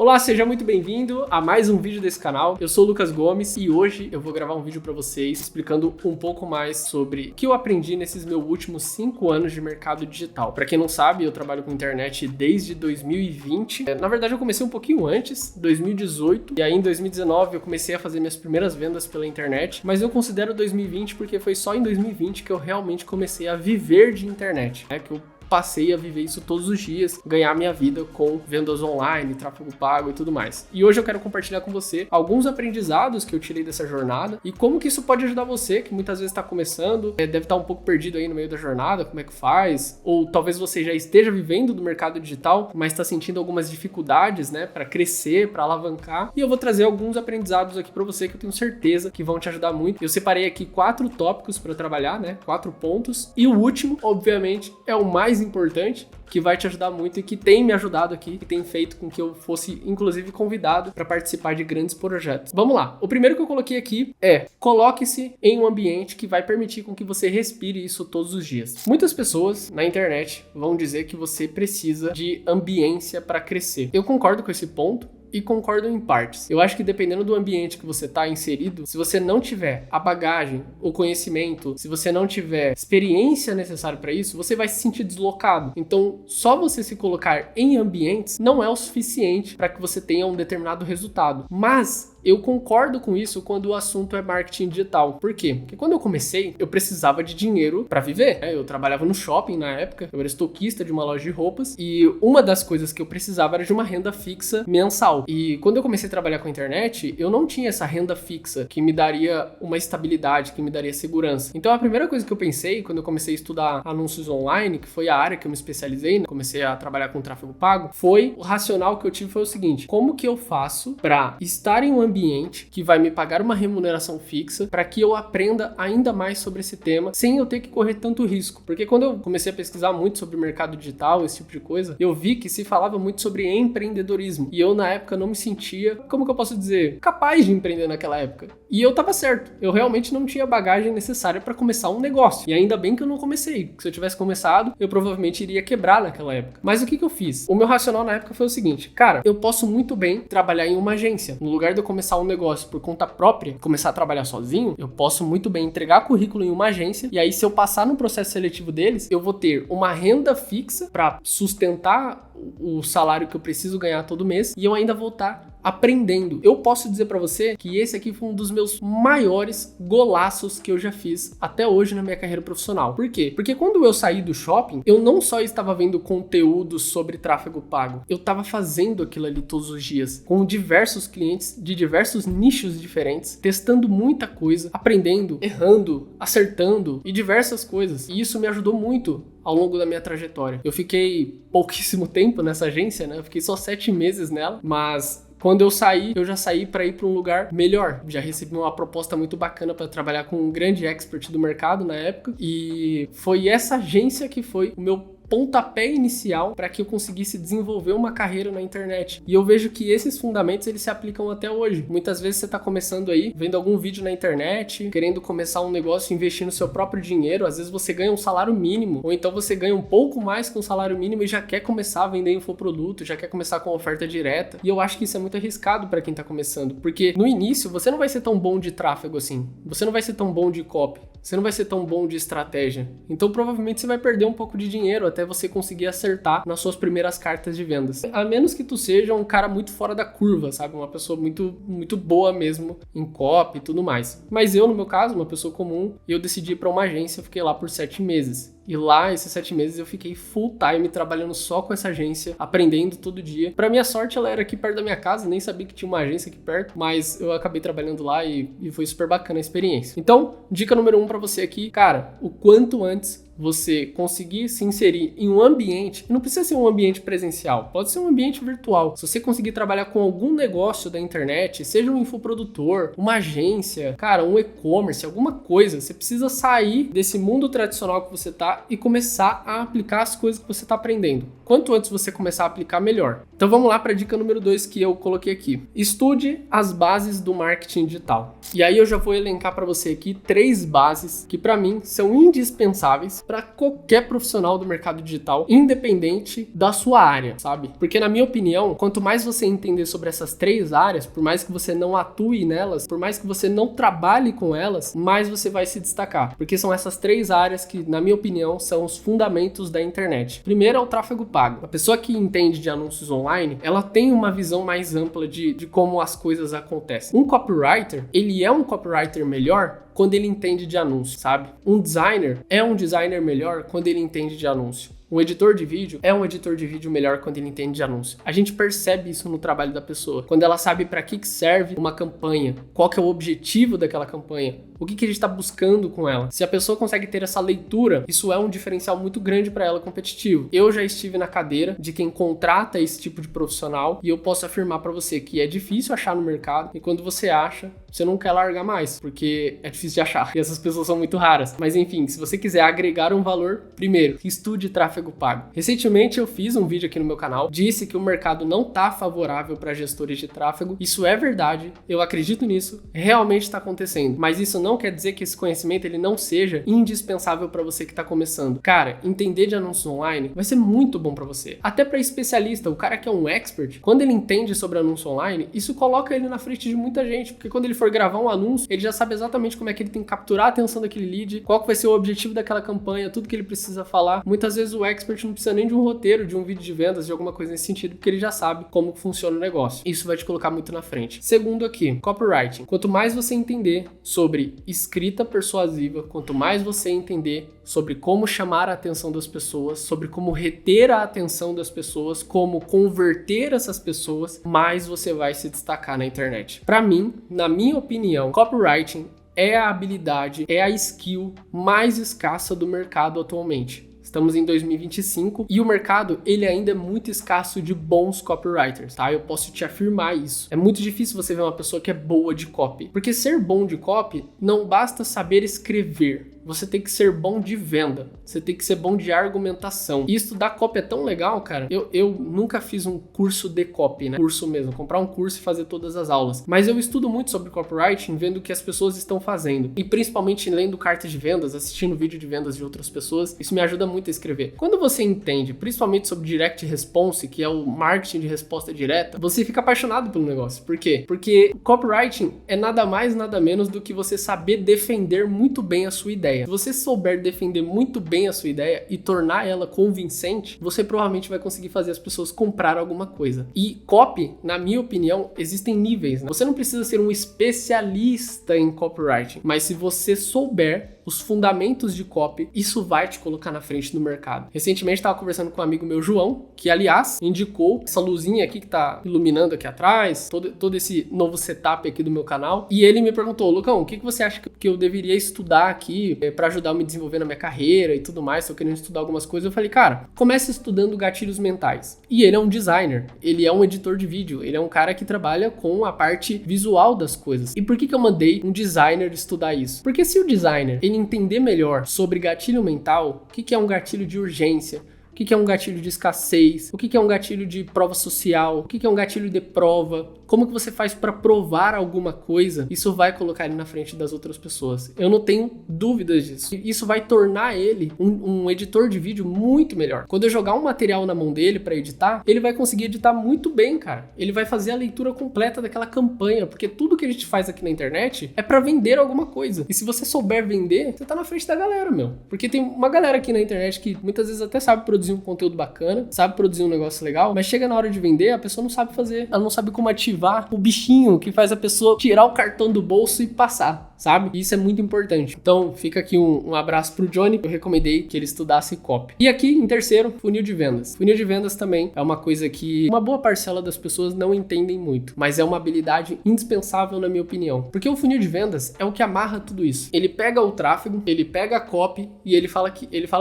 Olá, seja muito bem-vindo a mais um vídeo desse canal. Eu sou o Lucas Gomes e hoje eu vou gravar um vídeo para vocês explicando um pouco mais sobre o que eu aprendi nesses meus últimos 5 anos de mercado digital. Para quem não sabe, eu trabalho com internet desde 2020. Na verdade, eu comecei um pouquinho antes, 2018, e aí em 2019 eu comecei a fazer minhas primeiras vendas pela internet, mas eu considero 2020 porque foi só em 2020 que eu realmente comecei a viver de internet, que eu passei a viver isso todos os dias, ganhar minha vida com vendas online, tráfego pago e tudo mais. E hoje eu quero compartilhar com você alguns aprendizados que eu tirei dessa jornada e como que isso pode ajudar você, que muitas vezes está começando, deve estar um pouco perdido aí no meio da jornada, como é que faz, ou talvez você já esteja vivendo do mercado digital, mas está sentindo algumas dificuldades, para crescer, para alavancar. E eu vou trazer alguns aprendizados aqui para você que eu tenho certeza que vão te ajudar muito. Eu separei aqui 4 tópicos para trabalhar, 4 pontos. E o último, obviamente, é o mais importante, que vai te ajudar muito e que tem me ajudado aqui, que tem feito com que eu fosse, inclusive, convidado para participar de grandes projetos. Vamos lá. O primeiro que eu coloquei aqui é: coloque-se em um ambiente que vai permitir com que você respire isso todos os dias. Muitas pessoas na internet vão dizer que você precisa de ambiência para crescer. Eu concordo com esse ponto e concordo em partes. Eu acho que dependendo do ambiente que você está inserido, se você não tiver a bagagem, o conhecimento, se você não tiver experiência necessária para isso, você vai se sentir deslocado. Então, só você se colocar em ambientes não é o suficiente para que você tenha um determinado resultado. Mas eu concordo com isso quando o assunto é marketing digital. Por quê? Porque quando eu comecei, eu precisava de dinheiro para viver. Eu trabalhava no shopping na época, eu era estoquista de uma loja de roupas e uma das coisas que eu precisava era de uma renda fixa mensal. E quando eu comecei a trabalhar com a internet, eu não tinha essa renda fixa que me daria uma estabilidade, que me daria segurança. Então a primeira coisa que eu pensei quando eu comecei a estudar anúncios online, que foi a área que eu me especializei, comecei a trabalhar com tráfego pago, o racional que eu tive foi o seguinte: como que eu faço para estar em um ambiente que vai me pagar uma remuneração fixa para que eu aprenda ainda mais sobre esse tema sem eu ter que correr tanto risco? Porque quando eu comecei a pesquisar muito sobre o mercado digital, esse tipo de coisa, eu vi que se falava muito sobre empreendedorismo e eu na época não me sentia, como que eu posso dizer, capaz de empreender naquela época. E eu tava certo, eu realmente não tinha a bagagem necessária para começar um negócio. E ainda bem que eu não comecei, porque se eu tivesse começado, eu provavelmente iria quebrar naquela época. Mas o que eu fiz? O meu racional na época foi o seguinte: cara, eu posso muito bem trabalhar em uma agência. No lugar de eu começar um negócio por conta própria, começar a trabalhar sozinho, eu posso muito bem entregar currículo em uma agência e aí, se eu passar no processo seletivo deles, eu vou ter uma renda fixa para sustentar o salário que eu preciso ganhar todo mês e eu ainda vou estar aprendendo. Eu posso dizer para você que esse aqui foi um dos meus maiores golaços que eu já fiz até hoje na minha carreira profissional. Por quê? Porque quando eu saí do shopping, eu não só estava vendo conteúdo sobre tráfego pago, eu estava fazendo aquilo ali todos os dias, com diversos clientes de diversos nichos diferentes, testando muita coisa, aprendendo, errando, acertando e diversas coisas. E isso me ajudou muito ao longo da minha trajetória. Eu fiquei pouquíssimo tempo nessa agência, Eu fiquei só 7 meses nela, mas quando eu saí, eu já saí para ir para um lugar melhor. Já recebi uma proposta muito bacana para trabalhar com um grande expert do mercado na época. E foi essa agência que foi o meu pontapé inicial para que eu conseguisse desenvolver uma carreira na internet. E eu vejo que esses fundamentos eles se aplicam até hoje. Muitas vezes você está começando aí, vendo algum vídeo na internet, querendo começar um negócio investindo seu próprio dinheiro. Às vezes você ganha um salário mínimo, ou então você ganha um pouco mais que um salário mínimo e já quer começar a vender infoproduto, já quer começar com oferta direta. E eu acho que isso é muito arriscado para quem está começando, porque no início você não vai ser tão bom de tráfego assim, você não vai ser tão bom de copy, você não vai ser tão bom de estratégia. Então provavelmente você vai perder um pouco de dinheiro até você conseguir acertar nas suas primeiras cartas de vendas. A menos que tu seja um cara muito fora da curva, sabe? Uma pessoa muito boa mesmo em copy e tudo mais. Mas eu, no meu caso, uma pessoa comum, eu decidi ir para uma agência, fiquei lá por 7 meses. E lá, esses 7 meses, eu fiquei full time trabalhando só com essa agência, aprendendo todo dia. Pra minha sorte, ela era aqui perto da minha casa, nem sabia que tinha uma agência aqui perto, mas eu acabei trabalhando lá e foi super bacana a experiência. Então, dica número 1 pra você aqui, cara, o quanto antes você conseguir se inserir em um ambiente, não precisa ser um ambiente presencial, pode ser um ambiente virtual. Se você conseguir trabalhar com algum negócio da internet, seja um infoprodutor, uma agência, cara, um e-commerce, alguma coisa, você precisa sair desse mundo tradicional que você tá pegar e começar a aplicar as coisas que você está aprendendo. Quanto antes você começar a aplicar, melhor. Então vamos lá para a dica número 2 que eu coloquei aqui. Estude as bases do marketing digital. E aí eu já vou elencar para você aqui 3 bases que para mim são indispensáveis para qualquer profissional do mercado digital, independente da sua área, sabe? Porque na minha opinião, quanto mais você entender sobre essas 3 áreas, por mais que você não atue nelas, por mais que você não trabalhe com elas, mais você vai se destacar. Porque são essas 3 áreas que, na minha opinião, são os fundamentos da internet. Primeiro é o tráfego pago. A pessoa que entende de anúncios online, ela tem uma visão mais ampla de como as coisas acontecem. Um copywriter, ele é um copywriter melhor quando ele entende de anúncio, sabe? Um designer é um designer melhor quando ele entende de anúncio. Um editor de vídeo é um editor de vídeo melhor quando ele entende de anúncio. A gente percebe isso no trabalho da pessoa. Quando ela sabe para que serve uma campanha, qual que é o objetivo daquela campanha, o que a gente está buscando com ela. Se a pessoa consegue ter essa leitura, isso é um diferencial muito grande para ela competitivo. Eu já estive na cadeira de quem contrata esse tipo de profissional e eu posso afirmar para você que é difícil achar no mercado e quando você acha, você não quer largar mais, porque é difícil de achar e essas pessoas são muito raras. Mas enfim, se você quiser agregar um valor, primeiro, estude tráfego pago. Recentemente eu fiz um vídeo aqui no meu canal, disse que o mercado não está favorável para gestores de tráfego. Isso é verdade, eu acredito nisso, realmente está acontecendo, mas isso não quer dizer que esse conhecimento ele não seja indispensável para você que está começando. Cara, entender de anúncios online vai ser muito bom para você. Até para especialista, o cara que é um expert, quando ele entende sobre anúncio online, isso coloca ele na frente de muita gente, porque quando ele for gravar um anúncio, ele já sabe exatamente como é que ele tem que capturar a atenção daquele lead, qual que vai ser o objetivo daquela campanha, tudo que ele precisa falar. Muitas vezes o expert não precisa nem de um roteiro, de um vídeo de vendas, de alguma coisa nesse sentido, porque ele já sabe como funciona o negócio. Isso vai te colocar muito na frente. Segundo aqui, copywriting. Quanto mais você entender sobre escrita persuasiva, quanto mais você entender sobre como chamar a atenção das pessoas, sobre como reter a atenção das pessoas, como converter essas pessoas, mais você vai se destacar na internet. Para mim, na minha opinião, copywriting é a habilidade, é a skill mais escassa do mercado atualmente. Estamos em 2025 e o mercado ele ainda é muito escasso de bons copywriters, tá? Eu posso te afirmar isso. É muito difícil você ver uma pessoa que é boa de copy, porque ser bom de copy não basta saber escrever. Você tem que ser bom de venda, você tem que ser bom de argumentação. E estudar copy é tão legal, cara. Eu nunca fiz um curso de copy, né? Curso mesmo, comprar um curso e fazer todas as aulas. Mas eu estudo muito sobre copywriting, vendo o que as pessoas estão fazendo. E principalmente lendo cartas de vendas, assistindo vídeo de vendas de outras pessoas. Isso me ajuda muito a escrever. Quando você entende, principalmente sobre direct response, que é o marketing de resposta direta, você fica apaixonado pelo negócio. Por quê? Porque copywriting é nada mais, nada menos do que você saber defender muito bem a sua ideia. Se você souber defender muito bem a sua ideia e tornar ela convincente, você provavelmente vai conseguir fazer as pessoas comprar alguma coisa. E copy, na minha opinião, existem níveis, né? Você não precisa ser um especialista em copywriting, mas se você souber os fundamentos de copy, isso vai te colocar na frente do mercado. Recentemente estava conversando com um amigo meu, João, que aliás indicou essa luzinha aqui que tá iluminando aqui atrás, todo esse novo setup aqui do meu canal, e ele me perguntou: Lucão, o que você acha que eu deveria estudar aqui para ajudar a me desenvolver na minha carreira e tudo mais? Tô querendo estudar algumas coisas. Eu falei, cara, comece estudando gatilhos mentais. E ele é um designer, ele é um editor de vídeo, ele é um cara que trabalha com a parte visual das coisas. E por que eu mandei um designer estudar isso? Porque se o designer ele entender melhor sobre gatilho mental, o que é um gatilho de urgência, o que é um gatilho de escassez, o que é um gatilho de prova social, o que é um gatilho de prova, como que você faz para provar alguma coisa, isso vai colocar ele na frente das outras pessoas. Eu não tenho dúvidas disso. Isso vai tornar ele um editor de vídeo muito melhor. Quando eu jogar um material na mão dele para editar, ele vai conseguir editar muito bem, cara. Ele vai fazer a leitura completa daquela campanha, porque tudo que a gente faz aqui na internet é para vender alguma coisa. E se você souber vender, você tá na frente da galera, meu. Porque tem uma galera aqui na internet que muitas vezes até sabe produzir um conteúdo bacana, sabe produzir um negócio legal, mas chega na hora de vender, a pessoa não sabe fazer, ela não sabe como ativar o bichinho que faz a pessoa tirar o cartão do bolso e passar, sabe? Isso é muito importante. Então fica aqui um abraço pro Johnny, eu recomendei que ele estudasse copy. E aqui em terceiro, funil de vendas. Funil de vendas também é uma coisa que uma boa parcela das pessoas não entendem muito, mas é uma habilidade indispensável na minha opinião, porque o funil de vendas é o que amarra tudo isso. Ele pega o tráfego, ele pega a copy e ele fala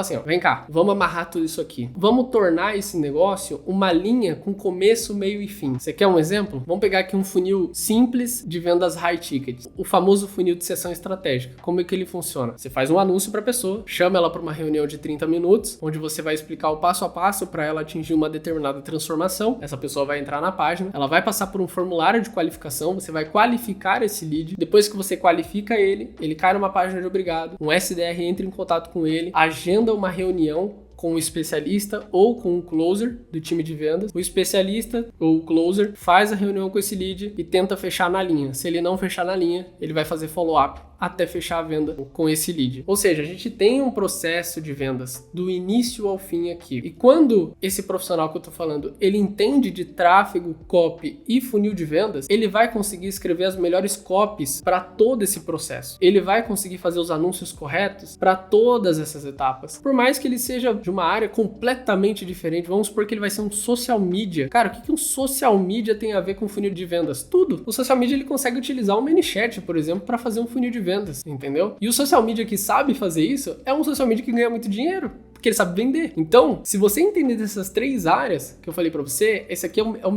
assim, ó, vem cá, vamos amarrar tudo isso aqui. Vamos tornar esse negócio uma linha com começo, meio e fim. Você quer um exemplo? Vamos pegar aqui um funil simples de vendas high ticket, o famoso funil de de sessão estratégica. Como é que ele funciona? Você faz um anúncio para a pessoa, chama ela para uma reunião de 30 minutos, onde você vai explicar o passo a passo para ela atingir uma determinada transformação. Essa pessoa vai entrar na página, ela vai passar por um formulário de qualificação, você vai qualificar esse lead. Depois que você qualifica ele cai numa página de obrigado, um SDR entra em contato com ele, agenda uma reunião com o especialista ou com o closer do time de vendas. O especialista ou o closer faz a reunião com esse lead e tenta fechar na linha. Se ele não fechar na linha, ele vai fazer follow-up até fechar a venda com esse lead. Ou seja, a gente tem um processo de vendas do início ao fim aqui. E quando esse profissional que eu tô falando, ele entende de tráfego, copy e funil de vendas, ele vai conseguir escrever as melhores copies para todo esse processo. Ele vai conseguir fazer os anúncios corretos para todas essas etapas. Por mais que ele seja de uma área completamente diferente, vamos supor que ele vai ser um social media. Cara, o que um social media tem a ver com funil de vendas? Tudo. O social media ele consegue utilizar um ManyChat, por exemplo, para fazer um funil de vendas, entendeu? E o social media que sabe fazer isso é um social media que ganha muito dinheiro, porque ele sabe vender. Então, se você entender dessas 3 áreas que eu falei para você, esse aqui é a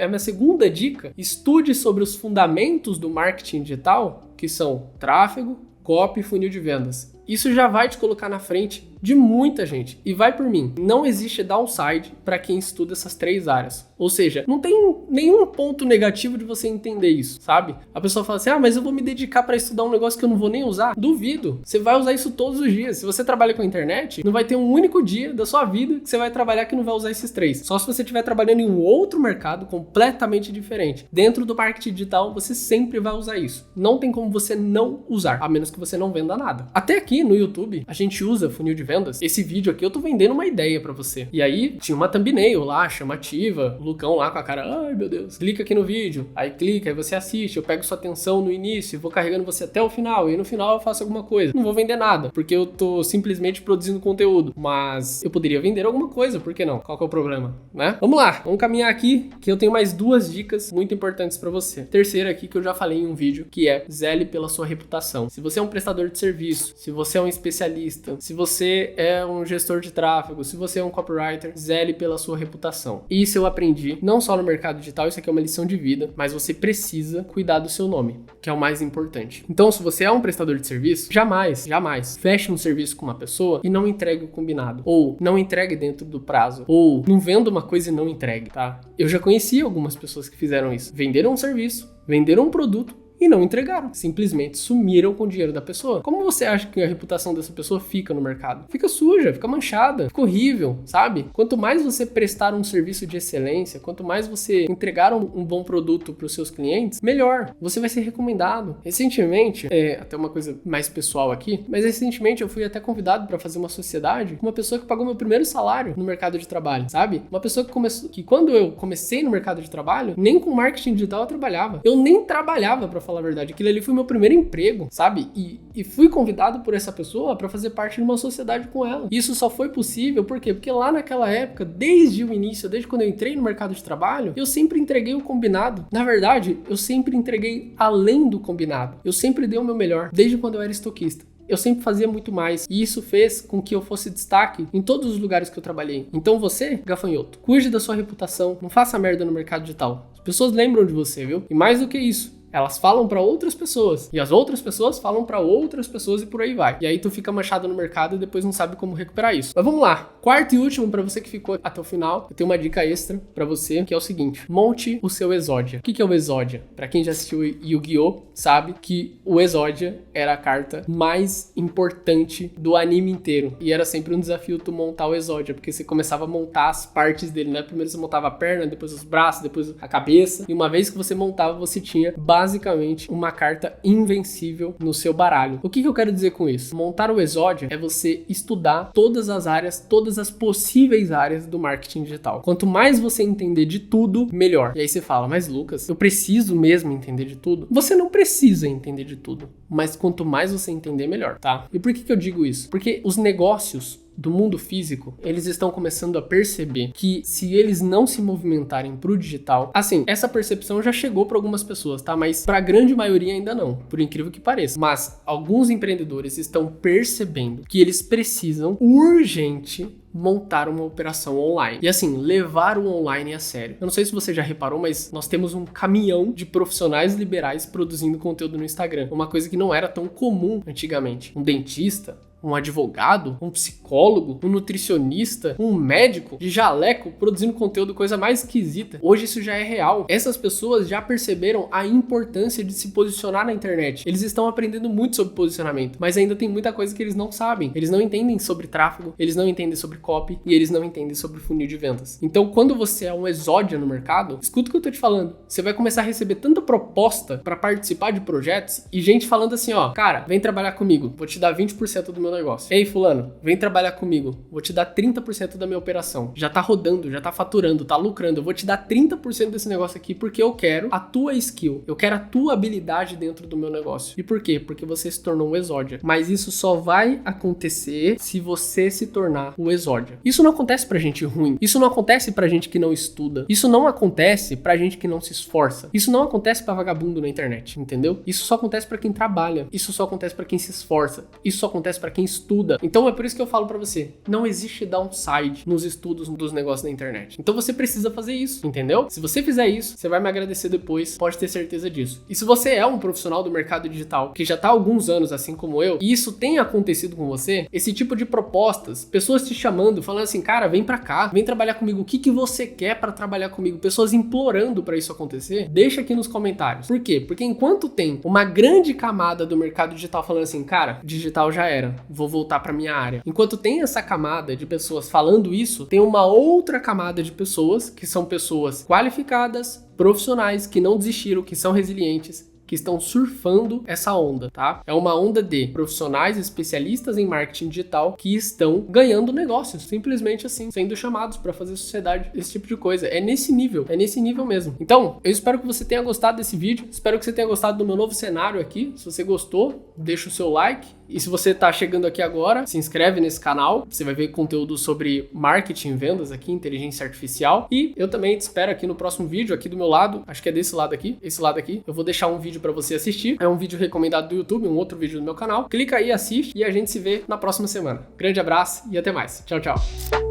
minha segunda dica. Estude sobre os fundamentos do marketing digital, que são tráfego, copy e funil de vendas. Isso já vai te colocar na frente de muita gente. E vai por mim, não existe downside para quem estuda essas 3 áreas. Ou seja, não tem nenhum ponto negativo de você entender isso, sabe? A pessoa fala assim, mas eu vou me dedicar para estudar um negócio que eu não vou nem usar. Duvido, você vai usar isso todos os dias. Se você trabalha com a internet, não vai ter um único dia da sua vida que você vai trabalhar que não vai usar esses 3. Só se você estiver trabalhando em um outro mercado completamente diferente. Dentro do marketing digital, você sempre vai usar isso. Não tem como você não usar, a menos que você não venda nada. Até aqui no YouTube, a gente usa funil de vendas. Esse vídeo aqui eu tô vendendo uma ideia pra você. E aí tinha uma thumbnail lá, chamativa, o Lucão lá com a cara, ai meu Deus, clica aqui no vídeo, aí clica, aí você assiste, eu pego sua atenção no início, vou carregando você até o final, e no final eu faço alguma coisa. Não vou vender nada, porque eu tô simplesmente produzindo conteúdo, mas eu poderia vender alguma coisa, por que não? Qual que é o problema, né? Vamos lá, vamos caminhar aqui, que eu tenho mais 2 dicas muito importantes pra você. Terceira aqui que eu já falei em um vídeo, que é zele pela sua reputação. Se você é um prestador de serviço, se você é um especialista, se você é um gestor de tráfego, se você é um copywriter, zele pela sua reputação. Isso eu aprendi, não só no mercado digital, isso aqui é uma lição de vida, mas você precisa cuidar do seu nome, que é o mais importante. Então, se você é um prestador de serviço, jamais feche um serviço com uma pessoa e não entregue o combinado, ou não entregue dentro do prazo, ou não venda uma coisa e não entregue, tá? Eu já conheci algumas pessoas que fizeram isso. Venderam um serviço, venderam um produto, e não entregaram, simplesmente sumiram com o dinheiro da pessoa. Como você acha que a reputação dessa pessoa fica no mercado? Fica suja, fica manchada, fica horrível, sabe? Quanto mais você prestar um serviço de excelência, quanto mais você entregar um bom produto para os seus clientes, melhor, você vai ser recomendado. Recentemente, até uma coisa mais pessoal aqui, mas recentemente eu fui até convidado para fazer uma sociedade com uma pessoa que pagou meu primeiro salário no mercado de trabalho, sabe? Uma pessoa que quando eu comecei no mercado de trabalho, nem com marketing digital eu trabalhava. Eu nem trabalhava, para falar a verdade. Aquilo ali foi meu primeiro emprego, sabe? E fui convidado por essa pessoa para fazer parte de uma sociedade com ela. Isso só foi possível, por quê? Porque lá naquela época, desde o início, desde quando eu entrei no mercado de trabalho, eu sempre entreguei o combinado. Na verdade, eu sempre entreguei além do combinado. Eu sempre dei o meu melhor, desde quando eu era estoquista. Eu sempre fazia muito mais, e isso fez com que eu fosse destaque em todos os lugares que eu trabalhei. Então você, gafanhoto, cuide da sua reputação, não faça merda no mercado digital. As pessoas lembram de você, viu? E mais do que isso, elas falam pra outras pessoas, e as outras pessoas falam pra outras pessoas e por aí vai. E aí tu fica manchado no mercado e depois não sabe como recuperar isso. Mas vamos lá. Quarto e último, pra você que ficou até o final, eu tenho uma dica extra pra você, que é o seguinte: monte o seu Exódia. O que é o Exódia? Pra quem já assistiu Yu-Gi-Oh! Sabe que o Exódia era a carta mais importante do anime inteiro. E era sempre um desafio tu montar o Exódia, porque você começava a montar as partes dele, né? Primeiro você montava a perna, depois os braços, depois a cabeça. E uma vez que você montava, você tinha basicamente uma carta invencível no seu baralho. O que eu quero dizer com isso? Montar o Exódia é você estudar todas as áreas, todas as possíveis áreas do marketing digital. Quanto mais você entender de tudo, melhor. E aí você fala, mas Lucas, eu preciso mesmo entender de tudo? Você não precisa entender de tudo, mas quanto mais você entender, melhor, tá? E por que eu digo isso? Porque os negócios do mundo físico, eles estão começando a perceber que se eles não se movimentarem pro digital, assim, essa percepção já chegou para algumas pessoas, tá? Mas para a grande maioria ainda não, por incrível que pareça. Mas alguns empreendedores estão percebendo que eles precisam urgente montar uma operação online. E assim, levar o online a sério. Eu não sei se você já reparou, mas nós temos um caminhão de profissionais liberais produzindo conteúdo no Instagram. Uma coisa que não era tão comum antigamente. Um dentista, um advogado, um psicólogo, um nutricionista, um médico de jaleco produzindo conteúdo, coisa mais esquisita. Hoje isso já é real. Essas pessoas já perceberam a importância de se posicionar na internet. Eles estão aprendendo muito sobre posicionamento, mas ainda tem muita coisa que eles não sabem. Eles não entendem sobre tráfego, eles não entendem sobre copy e eles não entendem sobre funil de vendas. Então, quando você é um exódia no mercado, escuta o que eu tô te falando. Você vai começar a receber tanta proposta para participar de projetos e gente falando assim, ó, cara, vem trabalhar comigo, vou te dar 20% do meu negócio. Ei, fulano, vem trabalhar comigo, vou te dar 30% da minha operação. Já tá rodando, já tá faturando, tá lucrando, eu vou te dar 30% desse negócio aqui porque eu quero a tua skill, eu quero a tua habilidade dentro do meu negócio. E por quê? Porque você se tornou um exódia. Mas isso só vai acontecer se você se tornar um exódia. Isso não acontece pra gente ruim, isso não acontece pra gente que não estuda, isso não acontece pra gente que não se esforça, isso não acontece pra vagabundo na internet, entendeu? Isso só acontece pra quem trabalha, isso só acontece pra quem se esforça, isso só acontece pra quem estuda. Então é por isso que eu falo pra você, não existe downside nos estudos dos negócios da internet. Então você precisa fazer isso, entendeu? Se você fizer isso, você vai me agradecer depois, pode ter certeza disso. E se você é um profissional do mercado digital, que já tá há alguns anos assim como eu, e isso tem acontecido com você, esse tipo de propostas, pessoas te chamando, falando assim, cara, vem pra cá, vem trabalhar comigo, o que você quer pra trabalhar comigo? Pessoas implorando pra isso acontecer, deixa aqui nos comentários. Por quê? Porque enquanto tem uma grande camada do mercado digital falando assim, cara, digital já era, vou voltar pra minha área. Enquanto tem essa camada de pessoas falando isso, tem uma outra camada de pessoas, que são pessoas qualificadas, profissionais, que não desistiram, que são resilientes, que estão surfando essa onda, tá? É uma onda de profissionais especialistas em marketing digital que estão ganhando negócios, simplesmente assim, sendo chamados para fazer sociedade, esse tipo de coisa. É nesse nível mesmo. Então, eu espero que você tenha gostado desse vídeo, espero que você tenha gostado do meu novo cenário aqui. Se você gostou, deixa o seu like. E se você tá chegando aqui agora, se inscreve nesse canal, você vai ver conteúdo sobre marketing, vendas aqui, inteligência artificial. E eu também te espero aqui no próximo vídeo, aqui do meu lado, acho que é desse lado aqui, esse lado aqui. Eu vou deixar um vídeo para você assistir, é um vídeo recomendado do YouTube, um outro vídeo do meu canal. Clica aí, assiste e a gente se vê na próxima semana. Grande abraço e até mais. Tchau, tchau.